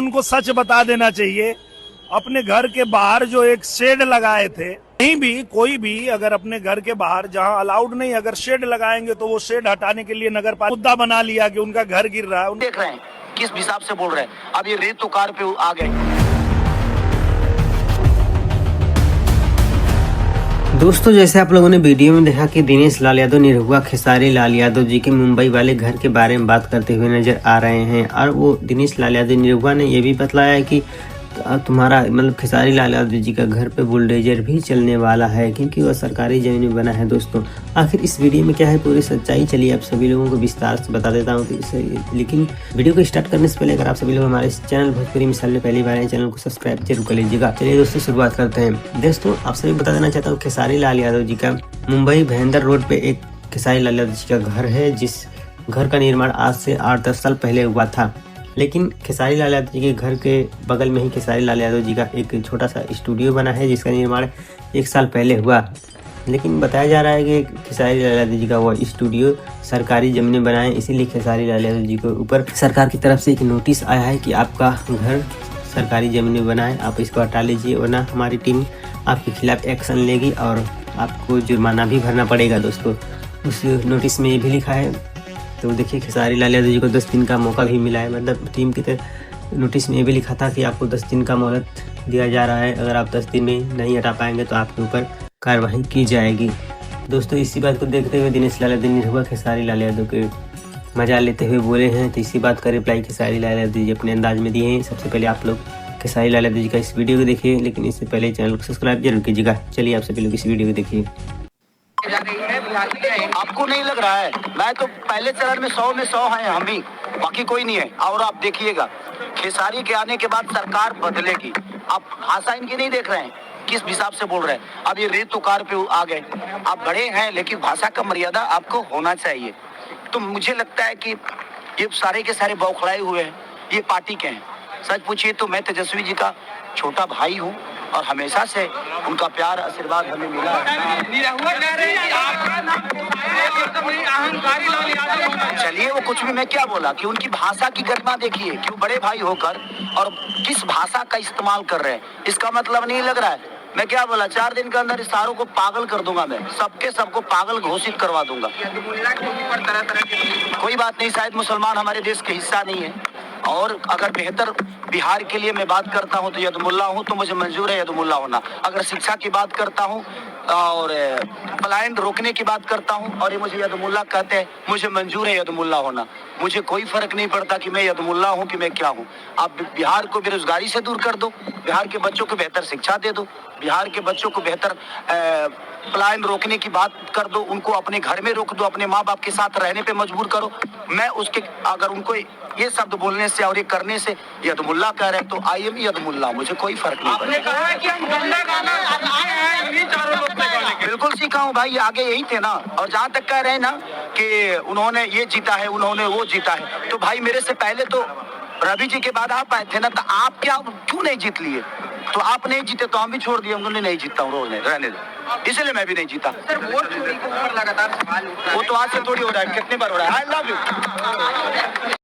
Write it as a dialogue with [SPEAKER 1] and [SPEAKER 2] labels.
[SPEAKER 1] उनको सच बता देना चाहिए। अपने घर के बाहर जो एक शेड लगाए थे, कहीं भी कोई भी अगर अपने घर के बाहर जहां अलाउड नहीं अगर शेड लगाएंगे तो वो शेड हटाने के लिए नगर पालिका मुद्दा बना लिया कि उनका घर गिर रहा है।
[SPEAKER 2] देख रहे हैं किस हिसाब से बोल रहे हैं। अब ये रेत तो कार पे आ गए।
[SPEAKER 3] दोस्तों, जैसे आप लोगों ने वीडियो में देखा कि दिनेश लाल यादव निरहुआ खेसारी लाल यादव जी के मुंबई वाले घर के बारे में बात करते हुए नजर आ रहे हैं। और वो दिनेश लाल यादव निरहुआ ने ये भी बतलाया है कि तुम्हारा मतलब खेसारी लाल यादव जी का घर पे बुलडोजर भी चलने वाला है, क्योंकि वह सरकारी जमीन में बना है। दोस्तों, आखिर इस वीडियो में क्या है पूरी सच्चाई, चलिए आप सभी लोगों को विस्तार से बता देता हूँ। लेकिन वीडियो को स्टार्ट करने से पहले अगर आप सभी लोग हमारे इस चैनल भोजपुरी मिसाल में पहली बार आए, चैनल को सब्सक्राइब जरूर कर लीजिएगा। चलिए दोस्तों, शुरुआत करते हैं। दोस्तों, आप सभी बता देना चाहता हूँ, खेसारी लाल यादव जी का मुंबई भयंदर रोड पे एक खेसारी लाल यादव जी का घर है, जिस घर का निर्माण आज से 8-10 साल पहले हुआ था। लेकिन खेसारी लाल यादव जी के घर के बगल में ही खेसारी लाल यादव जी का एक छोटा सा स्टूडियो बना है, जिसका निर्माण 1 साल पहले हुआ। लेकिन बताया जा रहा है कि खेसारी लाल यादव जी का वह स्टूडियो सरकारी जमीन में बना है, इसीलिए खेसारी लाल यादव जी के ऊपर सरकार की तरफ से एक नोटिस आया है कि आपका घर सरकारी जमीन में बना है, आप इसको हटा लीजिए, वरना हमारी टीम आपके खिलाफ एक्शन लेगी और आपको जुर्माना भी भरना पड़ेगा। दोस्तों, उस नोटिस में ये भी लिखा है। तो देखिए, खेसारी लाल यादव जी को 10 दिन का मौका भी मिला है। मतलब टीम की तरफ नोटिस में ये भी लिखा था कि आपको 10 दिन का मोहलत दिया जा रहा है, अगर आप 10 दिन में नहीं हटा पाएंगे तो आपके ऊपर कार्रवाई की जाएगी। दोस्तों, इसी बात को देखते हुए दिनेश लाल यादव निरहुआ खेसारी लाल यादव के मजा लेते हुए बोले हैं। तो इसी बात का रिप्लाई खेसारी लाल यादव जी अपने अंदाज में दिए हैं। सबसे पहले आप लोग खेसारी लाल यादव जी का इस वीडियो को देखिए, लेकिन इससे पहले चैनल को सब्सक्राइब जरूर कीजिएगा। चलिए आप सभी लोग इस वीडियो को देखिए।
[SPEAKER 2] आपको नहीं लग रहा है? मैं तो पहले चरण में 100 हैं हम ही, बाकी कोई नहीं है। और आप देखिएगा, खेसारी के आने के बाद सरकार बदलेगी। आप भाषा इनकी नहीं देख रहे हैं किस हिसाब से बोल रहे हैं। अब ये रेत तो कार पे आ गए। आप बड़े हैं, लेकिन भाषा का मर्यादा आपको होना चाहिए। तो मुझे लगता है कि ये सारे के सारे बौखलाए हुए हैं, ये पार्टी के हैं। सच पूछिए तो मैं तेजस्वी जी का छोटा भाई हूँ और हमेशा से उनका प्यार आशीर्वाद हमें मिला है। चलिए, वो कुछ भी, मैं क्या बोला कि उनकी भाषा की गरिमा देखिए, क्यों बड़े भाई होकर और किस भाषा का इस्तेमाल कर रहे हैं। इसका मतलब नहीं लग रहा है। मैं क्या बोला, 4 दिन के अंदर इस सारों को पागल कर दूंगा। मैं सबको पागल घोषित करवा दूंगा। कोई बात नहीं, शायद मुसलमान हमारे देश के हिस्सा नहीं है। और अगर बेहतर बिहार के लिए मैं बात करता हूं तो यदमुल्ला हूं, तो मुझे मंजूर है यदमुल्ला होना। अगर शिक्षा की बात करता हूं और पलायन रोकने की बात करता हूं और ये मुझे यदमुल्ला कहते हैं, मुझे मंजूर है यदमुल्ला होना। मुझे कोई फर्क नहीं पड़ता कि मैं यदमुल्ला हूं कि मैं क्या हूं। आप बिहार को बेरोजगारी से दूर कर दो, बिहार के बच्चों को बेहतर शिक्षा दे दो, बिहार के बच्चों को बेहतर पलायन रोकने की बात कर दो, उनको अपने घर में रोक दो, अपने माँ बाप के साथ रहने पे मजबूर करो। मैं उसके अगर उनको ये शब्द बोलने से और ये करने से यदमुल्ला कह रहे हैं तो आई एम यदमुल्ला, मुझे कोई फर्क नहीं पड़ता। बिल्कुल सीखा हूँ भाई, आगे यही थे ना। और जहाँ तक कह रहे हैं ना कि उन्होंने ये जीता है, उन्होंने वो जीता है, तो भाई मेरे से पहले तो रवि जी के बाद आप आए थे ना, तो आप क्या क्यों नहीं जीत लिए? तो आप नहीं जीते तो हम भी छोड़ दिए, उन्होंने नहीं जीता हूँ, रहने दो, इसलिए मैं भी नहीं जीता। सर, वोट चोरी को लगातार सवाल, वो तो आज से थोड़ी हो रहा है, कितनी बार हो रहा है। I love you.